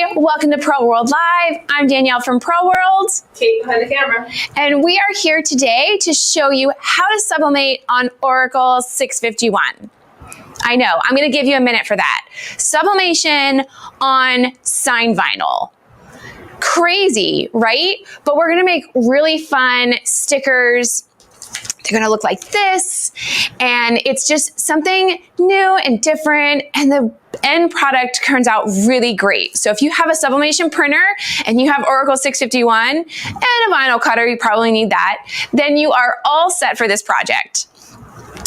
Hi, welcome to Pro World Live. I'm Danielle from Pro World. Kate behind the camera. And we are here today to show you how to sublimate on Oracle 651. I know, I'm gonna give you a minute for that. Sublimation on sign vinyl. Crazy, right? But we're gonna make really fun stickers. They're gonna look like this, and it's just something new and different, and the end product turns out really great. So if you have a sublimation printer and you have Oracle 651 and a vinyl cutter, you probably need that, then you are all set for this project.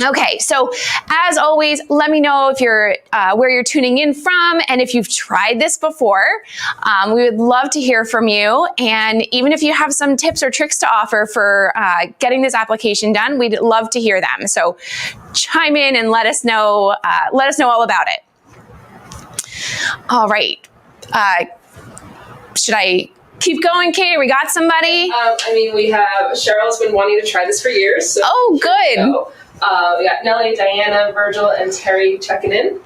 Okay, so as always, let me know if you're where you're tuning in from and if you've tried this before. We would love to hear from you, and even if you have some tips or tricks to offer for getting this application done, we'd love to hear them. So chime in and let us know all about it. All right, should I keep going, Kate? We got somebody? We have Cheryl's been wanting to try this for years. So oh, good. We got Nellie, Diana, Virgil, and Terry checking in.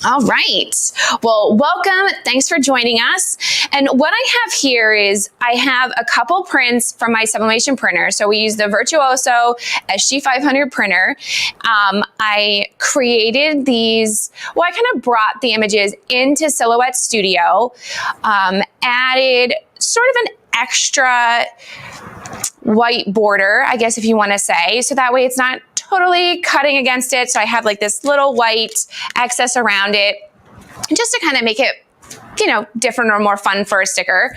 All right. Well, welcome. Thanks for joining us. And what I have here is I have a couple prints from my sublimation printer. So we use the Virtuoso SG500 printer. I created these, well, I kind of brought the images into Silhouette Studio, added sort of an extra white border, I guess if you want to say, so that way it's not totally cutting against it. So I have like this little white excess around it, just to kind of make it, you know, different or more fun for a sticker.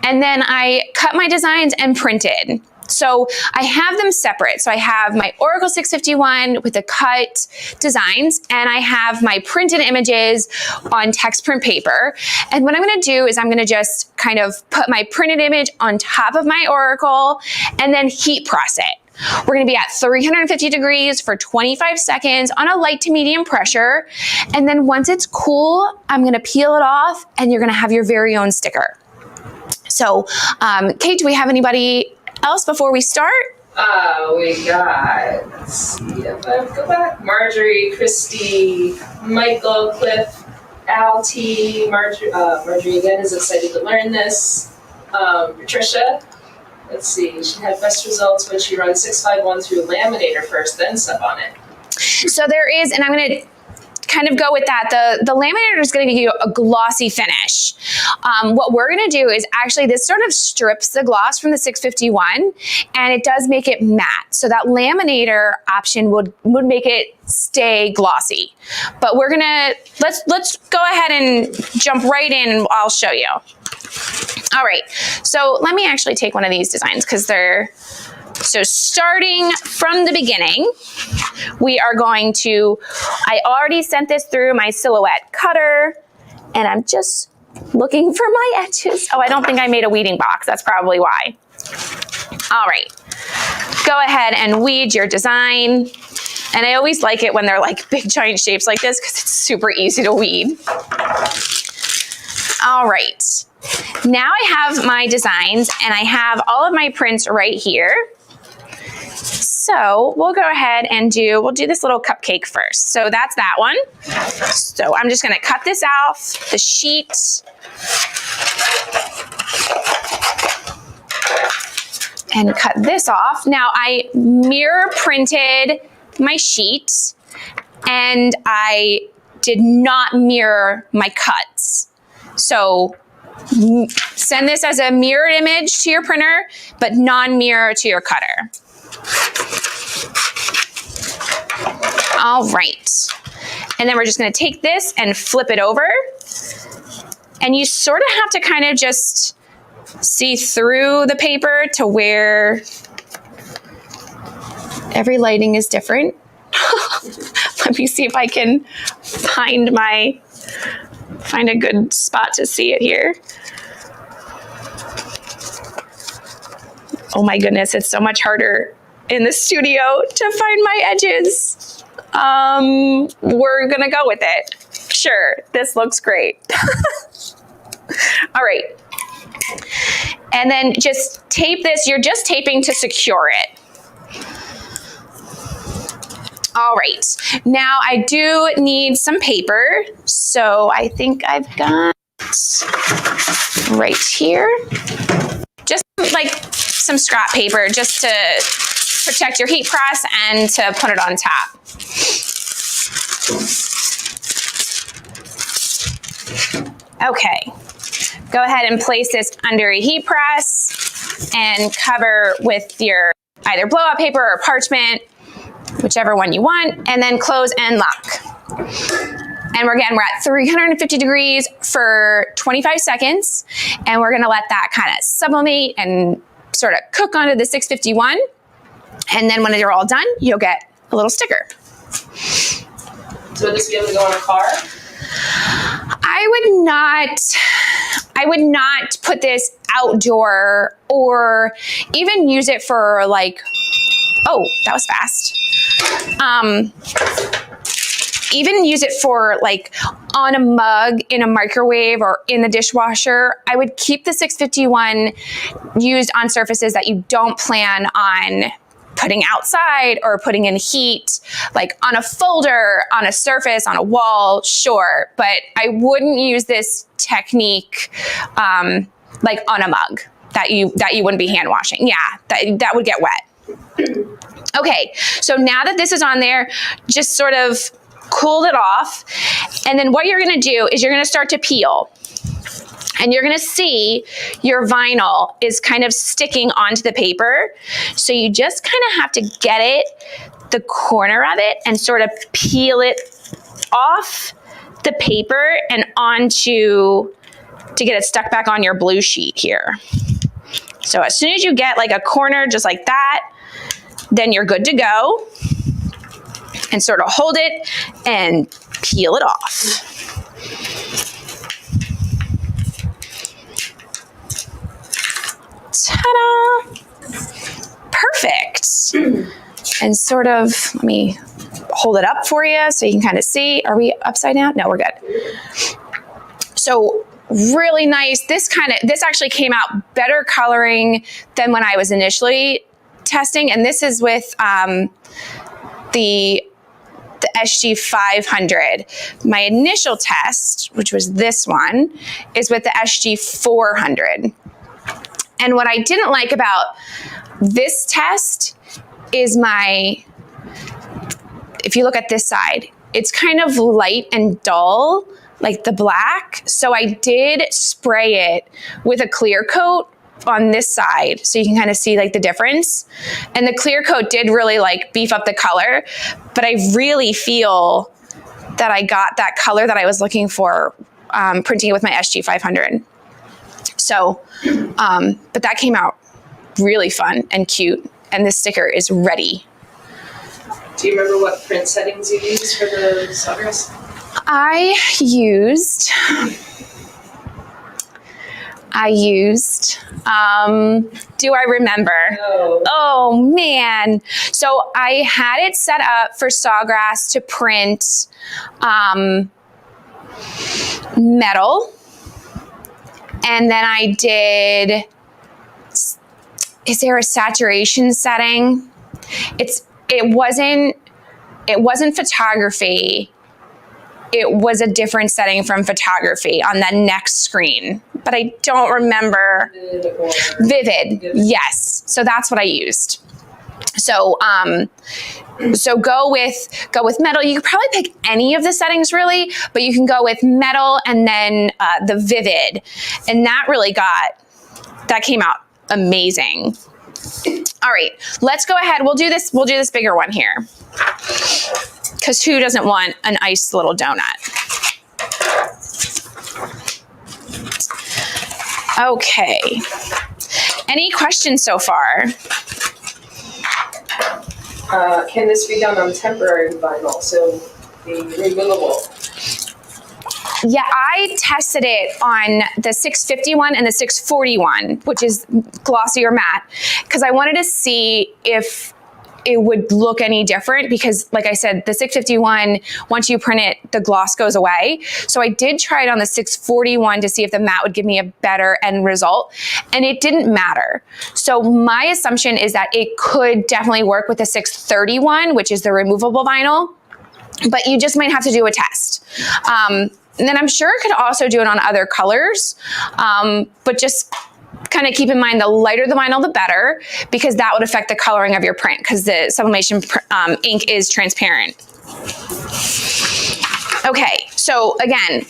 And then I cut my designs and printed. So I have them separate. So I have my Oracle 651 with the cut designs, and I have my printed images on text print paper. And what I'm gonna do is I'm gonna just kind of put my printed image on top of my Oracle and then heat press it. We're gonna be at 350 degrees for 25 seconds on a light to medium pressure. And then once it's cool, I'm gonna peel it off and you're gonna have your very own sticker. So, Kate, do we have anybody else before we start? We got, let's see if I go back, Marjorie, Christy, Michael, Cliff, Al T, Marjorie again is excited to learn this. Patricia, let's see, she had best results when she runs 651 through laminator first, then sub on it. So there is, and I'm gonna kind of go with that. The laminator is going to give you a glossy finish. What we're going to do is actually this sort of strips the gloss from the 651, and it does make it matte. So that laminator option would make it stay glossy. But we're gonna let's go ahead and jump right in, and I'll show you. All right. So let me actually take one of these designs because they're. So starting from the beginning, we are going to, I already sent this through my Silhouette cutter, and I'm just looking for my edges. Oh, I don't think I made a weeding box. That's probably why. All right, go ahead and weed your design. And I always like it when they're like big giant shapes like this because it's super easy to weed. All right, now I have my designs and I have all of my prints right here. So we'll go ahead and we'll do this little cupcake first. So that's that one. So I'm just gonna cut this off the sheet. And cut this off. Now I mirror printed my sheet and I did not mirror my cuts. So send this as a mirrored image to your printer, but non-mirror to your cutter. All right. And then we're just going to take this and flip it over. And you sort of have to kind of just see through the paper to where every lighting is different. Let me see if I can find a good spot to see it here. Oh my goodness, it's so much harder in the studio to find my edges. We're gonna go with it. Sure, this looks great. All right. And then just tape this. You're just taping to secure it. All right. Now I do need some paper. So I think I've got right here. Just like some scrap paper just to protect your heat press and to put it on top. Okay, go ahead and place this under a heat press and cover with your either blowout paper or parchment, whichever one you want, and then close and lock. And we're at 350 degrees for 25 seconds, and we're gonna let that kind of sublimate and sort of cook onto the 651. And then when you're all done, you'll get a little sticker. So would this be able to go on a car? I would not put this outdoor or even use it for like, oh, that was fast. Even use it for like on a mug, in a microwave, or in the dishwasher. I would keep the 651 used on surfaces that you don't plan on putting outside or putting in heat, like on a folder, on a surface, on a wall, sure. But I wouldn't use this technique like on a mug that you wouldn't be hand washing. Yeah, that would get wet. Okay, so now that this is on there, just sort of cooled it off. And then what you're gonna do is you're gonna start to peel. And you're gonna see your vinyl is kind of sticking onto the paper. So you just kind of have to get it, the corner of it, and sort of peel it off the paper and onto, to get it stuck back on your blue sheet here. So as soon as you get like a corner just like that, then you're good to go. And sort of hold it and peel it off. Ta-da! Perfect. And sort of, let me hold it up for you so you can kind of see. Are we upside down? No, we're good. So really nice. This actually came out better coloring than when I was initially testing. And this is with the SG 500. My initial test, which was this one, is with the SG 400. And what I didn't like about this test is if you look at this side, it's kind of light and dull, like the black. So I did spray it with a clear coat on this side so you can kind of see like the difference. And the clear coat did really like beef up the color, but I really feel that I got that color that I was looking for printing it with my SG 500. So, but that came out really fun and cute, and this sticker is ready. Do you remember what print settings you used for the Sawgrass? I used, do I remember? No. Oh man. So I had it set up for Sawgrass to print metal. And then I did, is there a saturation setting? It wasn't photography. It was a different setting from photography on the next screen, but I don't remember. Vivid. Yes. So that's what I used. So, so go with metal. You could probably pick any of the settings really, but you can go with metal and then the vivid, and that came out amazing. All right, let's go ahead. We'll do this bigger one here, because who doesn't want an iced little donut? Okay. Any questions so far? Can this be done on temporary vinyl, so the removable? Yeah, I tested it on the 651 and the 641, which is glossy or matte, because I wanted to see if it would look any different, because like I said, the 651, once you print it, the gloss goes away. So I did try it on the 641 to see if the matte would give me a better end result, and it didn't matter. So my assumption is that it could definitely work with the 631, which is the removable vinyl, but you just might have to do a test. And then I'm sure it could also do it on other colors, but just kind of keep in mind the lighter the vinyl, the better, because that would affect the coloring of your print because the sublimation ink is transparent. Okay, so again,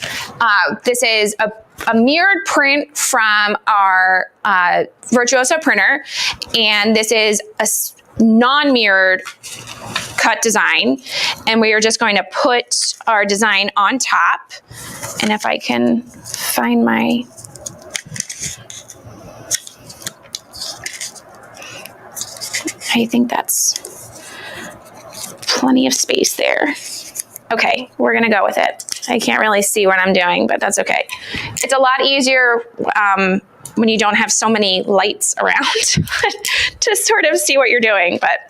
this is a mirrored print from our Virtuoso printer, and this is a non-mirrored cut design, and we are just going to put our design on top. And if I can find my I think that's plenty of space there. Okay, we're gonna go with it. I can't really see what I'm doing, but that's okay. It's a lot easier when you don't have so many lights around to sort of see what you're doing, but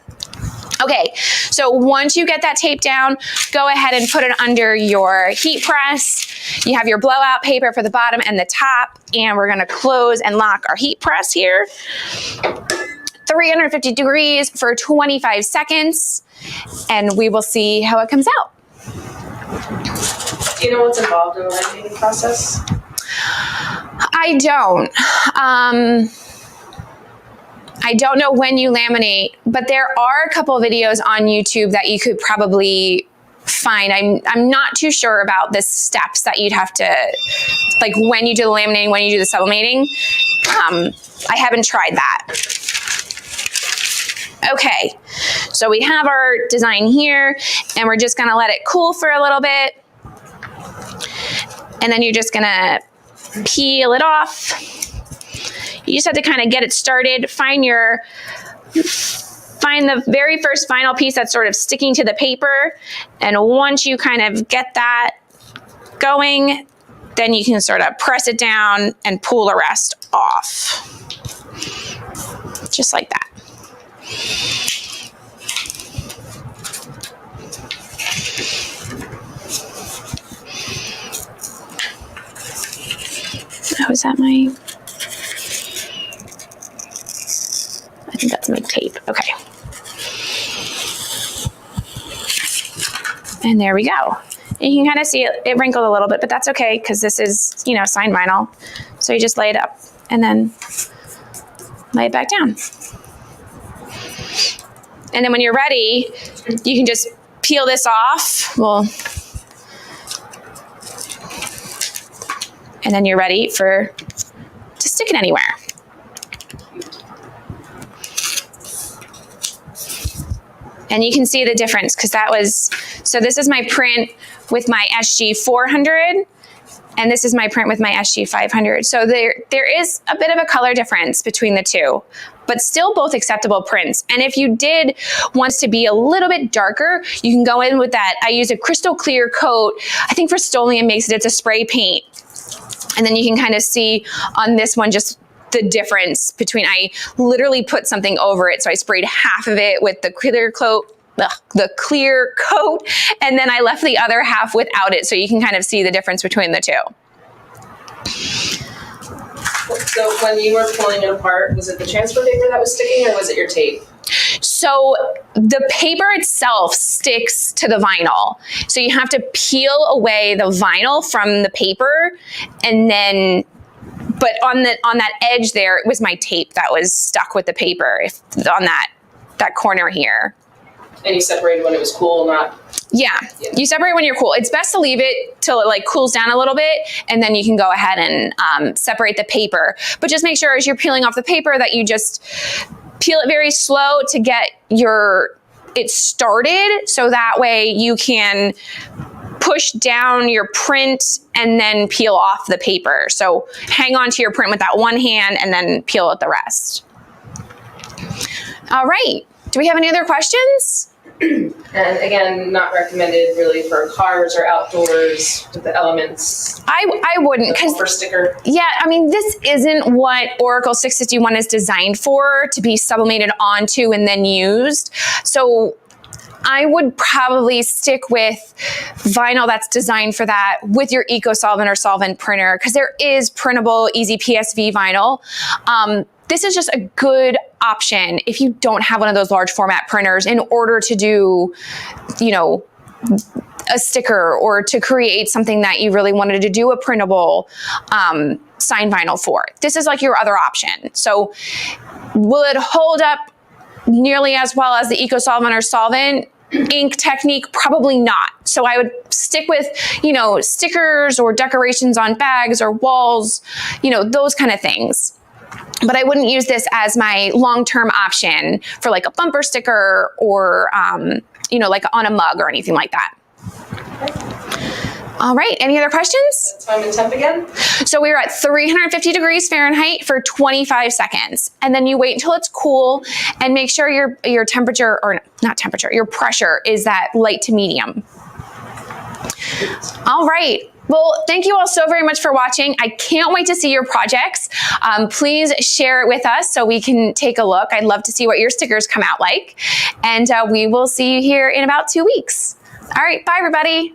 okay. So once you get that tape down, go ahead and put it under your heat press. You have your blowout paper for the bottom and the top, and we're gonna close and lock our heat press here. 350 degrees for 25 seconds, and we will see how it comes out. Do you know what's involved in the laminating process? I don't. I don't know when you laminate, but there are a couple of videos on YouTube that you could probably find. I'm not too sure about the steps that you'd have to, like when you do the laminating, when you do the sublimating. I haven't tried that. Okay, so we have our design here, and we're just gonna let it cool for a little bit. And then you're just gonna peel it off. You just have to kind of get it started. Find the very first vinyl piece that's sort of sticking to the paper. And once you kind of get that going, then you can sort of press it down and pull the rest off. Just like that. Oh, is that my, I think that's my tape. Okay. And there we go. And you can kind of see it wrinkled a little bit, but that's okay because this is, you know, signed vinyl. So you just lay it up and then lay it back down. And then when you're ready, you can just peel this off. Well, and then you're ready to stick it anywhere. And you can see the difference because so this is my print with my SG 400, and this is my print with my SG 500. So there is a bit of a color difference between the two, but still both acceptable prints. And if you did want to be a little bit darker, you can go in with that. I use a crystal clear coat. I think Rust-Oleum makes it, it's a spray paint. And then you can kind of see on this one just the difference between, I literally put something over it. So I sprayed half of it with the clear coat, and then I left the other half without it. So you can kind of see the difference between the two. So when you were pulling it apart, was it the transfer paper that was sticking or was it your tape? So the paper itself sticks to the vinyl. So you have to peel away the vinyl from the paper, and then, but on that edge there, it was my tape that was stuck with the paper on that corner here. And you separated when it was cool, not? Yeah, you separate when you're cool. It's best to leave it till it like cools down a little bit, and then you can go ahead and separate the paper. But just make sure as you're peeling off the paper that you just peel it very slow to get it started, so that way you can push down your print and then peel off the paper. So hang on to your print with that one hand and then peel out the rest. All right, do we have any other questions? And again, not recommended really for cars or outdoors with the elements. I wouldn't, because for sticker. Yeah, I mean, this isn't what Oracal 661 is designed for, to be sublimated onto and then used. So I would probably stick with vinyl that's designed for that with your eco-solvent or solvent printer, because there is printable easy PSV vinyl. This is just a good option if you don't have one of those large format printers in order to do, you know, a sticker or to create something that you really wanted to do a printable sign vinyl for. This is like your other option. So will it hold up nearly as well as the Eco Solvent or solvent ink technique? Probably not. So I would stick with, you know, stickers or decorations on bags or walls, you know, those kind of things. But I wouldn't use this as my long-term option for like a bumper sticker or, you know, like on a mug or anything like that. All right, any other questions? Time and temp again? So we were at 350 degrees Fahrenheit for 25 seconds. And then you wait until it's cool and make sure your temperature, or not temperature, your pressure is that light to medium. All right. Well, thank you all so very much for watching. I can't wait to see your projects. Please share it with us so we can take a look. I'd love to see what your stickers come out like. And we will see you here in about 2 weeks. All right, bye everybody.